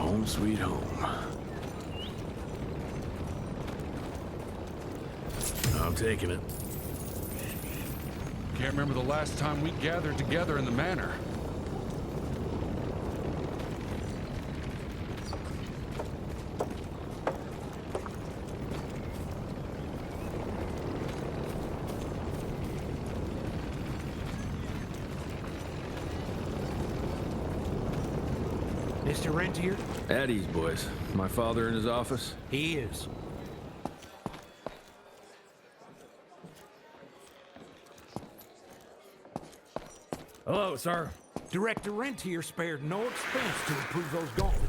Home sweet home. I'm taking it. Can't remember the last time we gathered together in the manor. Mr. Rentier? At ease, boys. My father in his office? He is. Hello, sir. Director Rentier spared no expense to improve those gauntlets.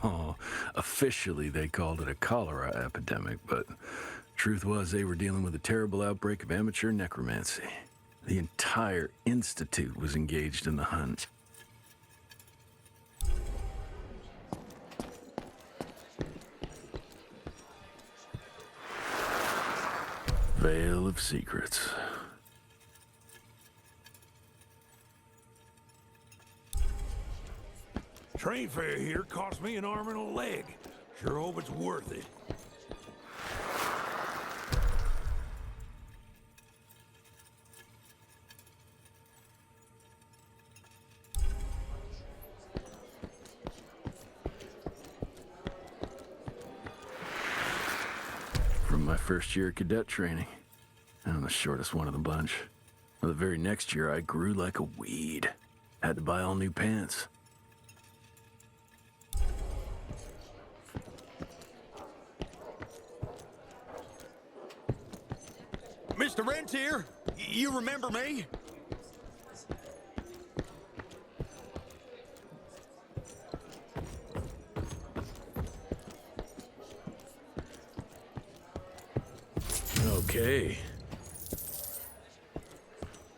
Oh, officially they called it a cholera epidemic, but truth was they were dealing with a terrible outbreak of amateur necromancy. The entire institute was engaged in the hunt. Veil of Secrets. Train fare here cost me an arm and a leg. Sure hope it's worth it. From my first year of cadet training. I'm the shortest one of the bunch. Well, the very next year, I grew like a weed. Had to buy all new pants. Mr. Rentier, you remember me? Okay.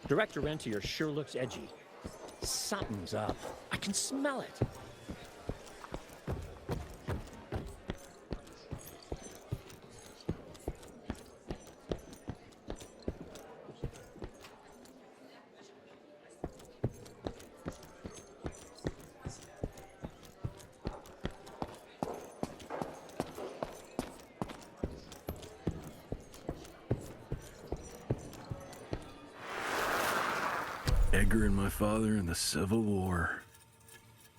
Director Rentier sure looks edgy. Something's up. I can smell it. Edgar and my father in the Civil War.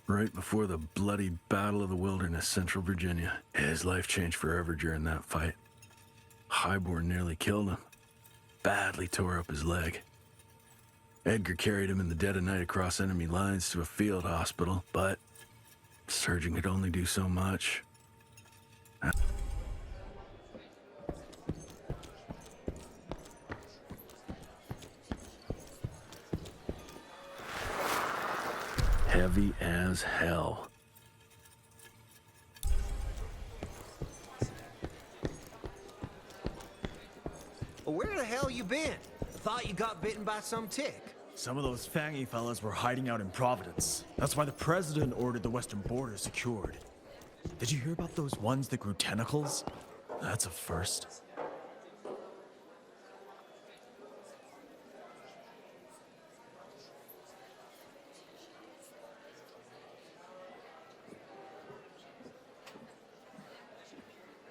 Right before the bloody Battle of the Wilderness, Central Virginia. His life changed forever during that fight. Highborn nearly killed him. Badly tore up his leg. Edgar carried him in the dead of night across enemy lines to a field hospital, but the surgeon could only do so much. Heavy as hell. Well, where the hell you been? Thought you got bitten by some tick. Some of those fangy fellas were hiding out in Providence. That's why the president ordered the western border secured. Did you hear about those ones that grew tentacles? That's a first.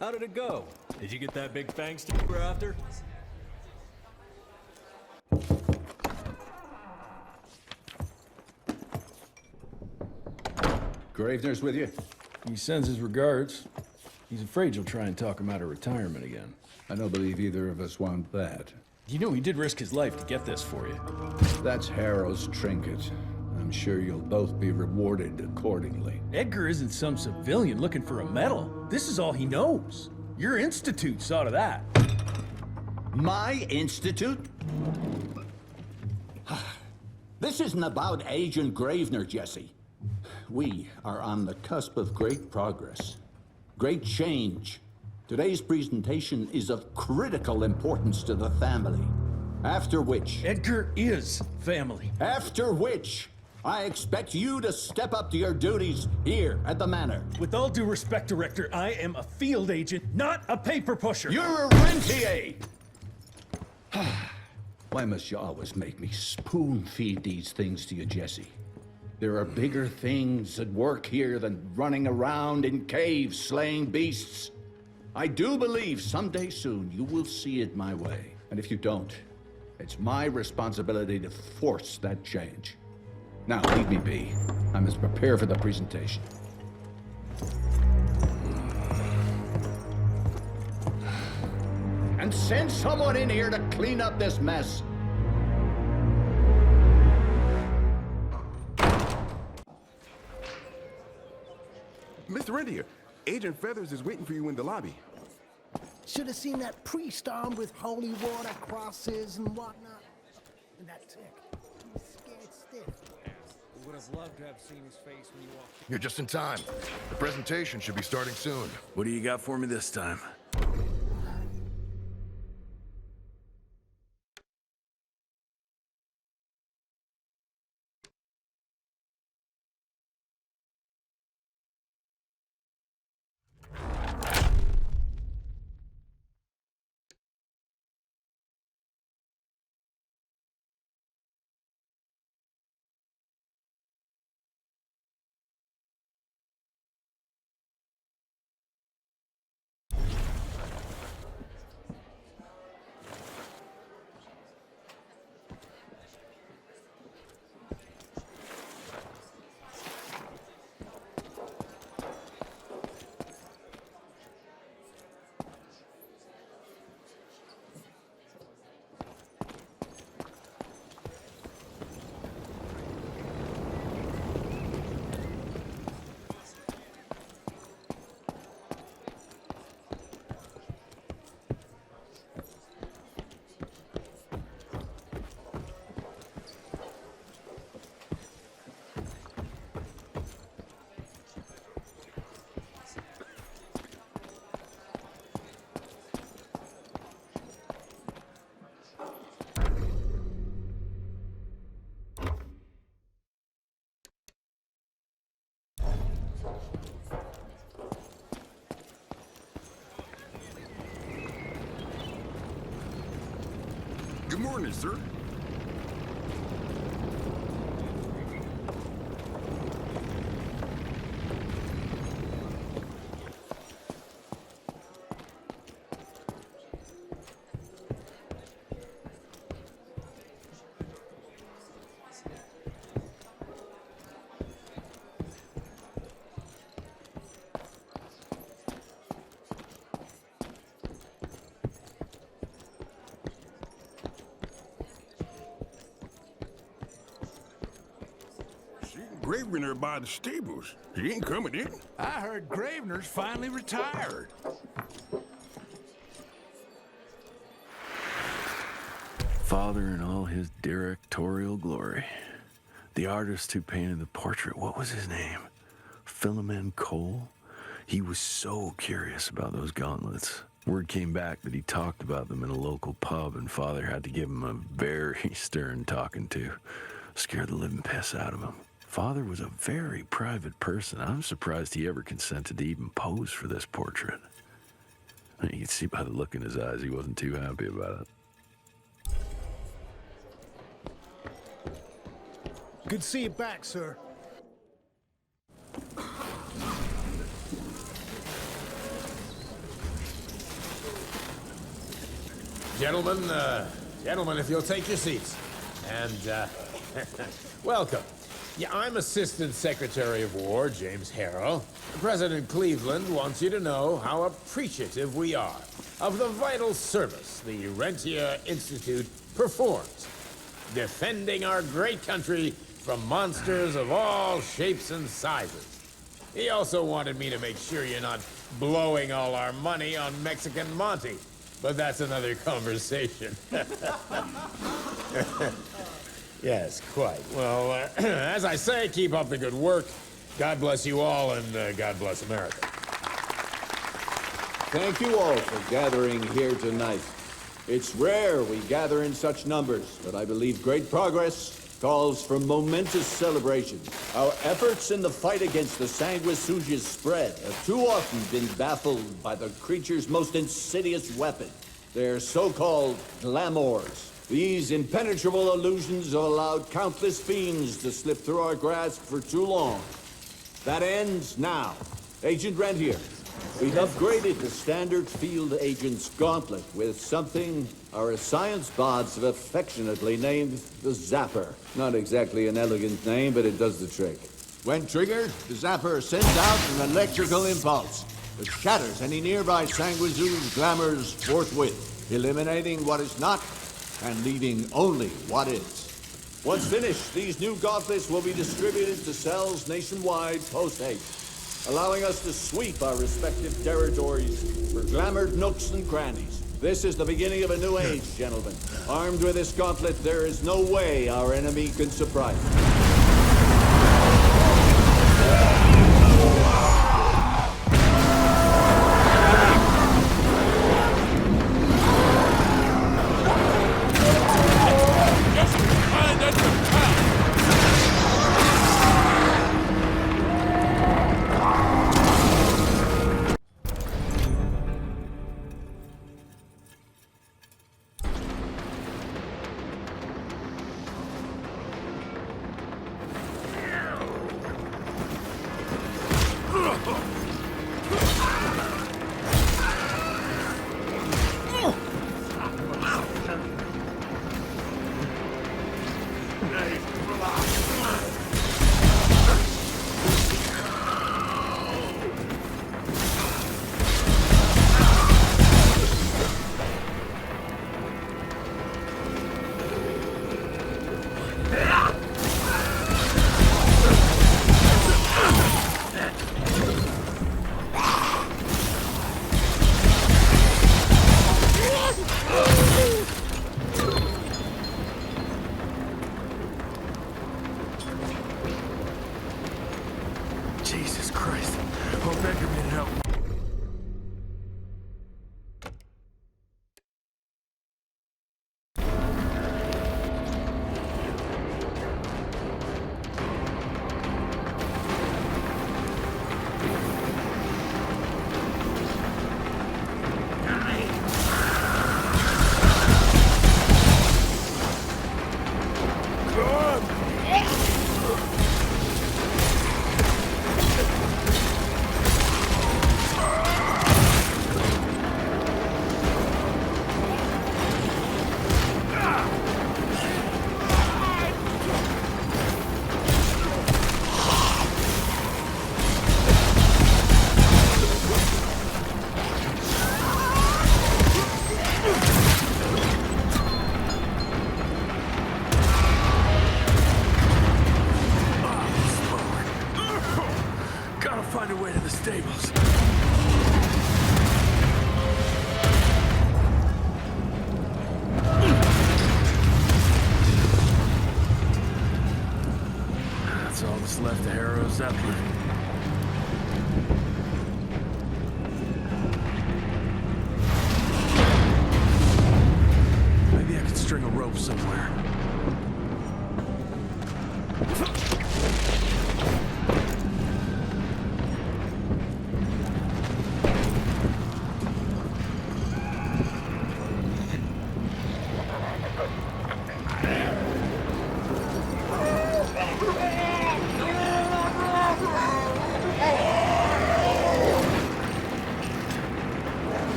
How did it go? Did you get that big fang stick we're after? Gravener's with you? He sends his regards. He's afraid you'll try and talk him out of retirement again. I don't believe either of us want that. You know he did risk his life to get this for you. That's Harrow's trinket. I'm sure you'll both be rewarded accordingly. Edgar isn't some civilian looking for a medal. This is all he knows. Your institute saw to that. My institute? This isn't about Agent Gravener, Jesse. We are on the cusp of great progress, great change. Today's presentation is of critical importance to the family. After which... Edgar is family. After which, I expect you to step up to your duties here at the Manor. With all due respect, Director, I am a field agent, not a paper pusher. You're a rentier! Why must you always make me spoon-feed these things to you, Jesse? There are bigger things at work here than running around in caves slaying beasts. I do believe someday soon you will see it my way. And if you don't, it's my responsibility to force that change. Now, leave me be. I must prepare for the presentation. And send someone in here to clean up this mess. Mr. Rentier, Agent Feathers is waiting for you in the lobby. Should have seen that priest armed with holy water, crosses, and whatnot. And that tick. He's scared stiff. Would have loved to have seen his face when you walked. You're just in time. The presentation should be starting soon. What do you got for me this time? Good morning, sir. Gravener by the stables. He ain't coming in. I heard Gravener's finally retired. Father in all his directorial glory. The artist who painted the portrait, what was his name? Philomen Cole? He was so curious about those gauntlets. Word came back that he talked about them in a local pub, and Father had to give him a very stern talking to. Scared the living piss out of him. Father was a very private person. I'm surprised he ever consented to even pose for this portrait. You can see by the look in his eyes he wasn't too happy about it. Good to see you back, sir. Gentlemen, if you'll take your seats. And, welcome. Yeah, I'm Assistant Secretary of War, James Harrow. President Cleveland wants you to know how appreciative we are of the vital service the Rentier Institute performs, defending our great country from monsters of all shapes and sizes. He also wanted me to make sure you're not blowing all our money on Mexican Monty, but that's another conversation. Yes, quite. Well, as I say, keep up the good work. God bless you all, and God bless America. Thank you all for gathering here tonight. It's rare we gather in such numbers, but I believe great progress calls for momentous celebration. Our efforts in the fight against the Sanguisuga's spread have too often been baffled by the creature's most insidious weapon, their so-called glamours. These impenetrable illusions have allowed countless fiends to slip through our grasp for too long. That ends now. Agent Rentier, we've upgraded the standard field agent's gauntlet with something our science bots have affectionately named the Zapper. Not exactly an elegant name, but it does the trick. When triggered, the Zapper sends out an electrical impulse that shatters any nearby Sanguizu's glamours forthwith, eliminating what is not and leaving only what is. Once finished, these new gauntlets will be distributed to cells nationwide post-haste, allowing us to sweep our respective territories for glamored nooks and crannies. This is the beginning of a new age, gentlemen. Armed with this gauntlet, there is no way our enemy can surprise us. Jesus Christ. Hope Edgar made it out. Find a way to the stables. That's all that's left of Harrow Zeppelin. Maybe I could string a rope somewhere.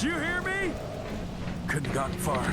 you hear me? Couldn't have gotten far.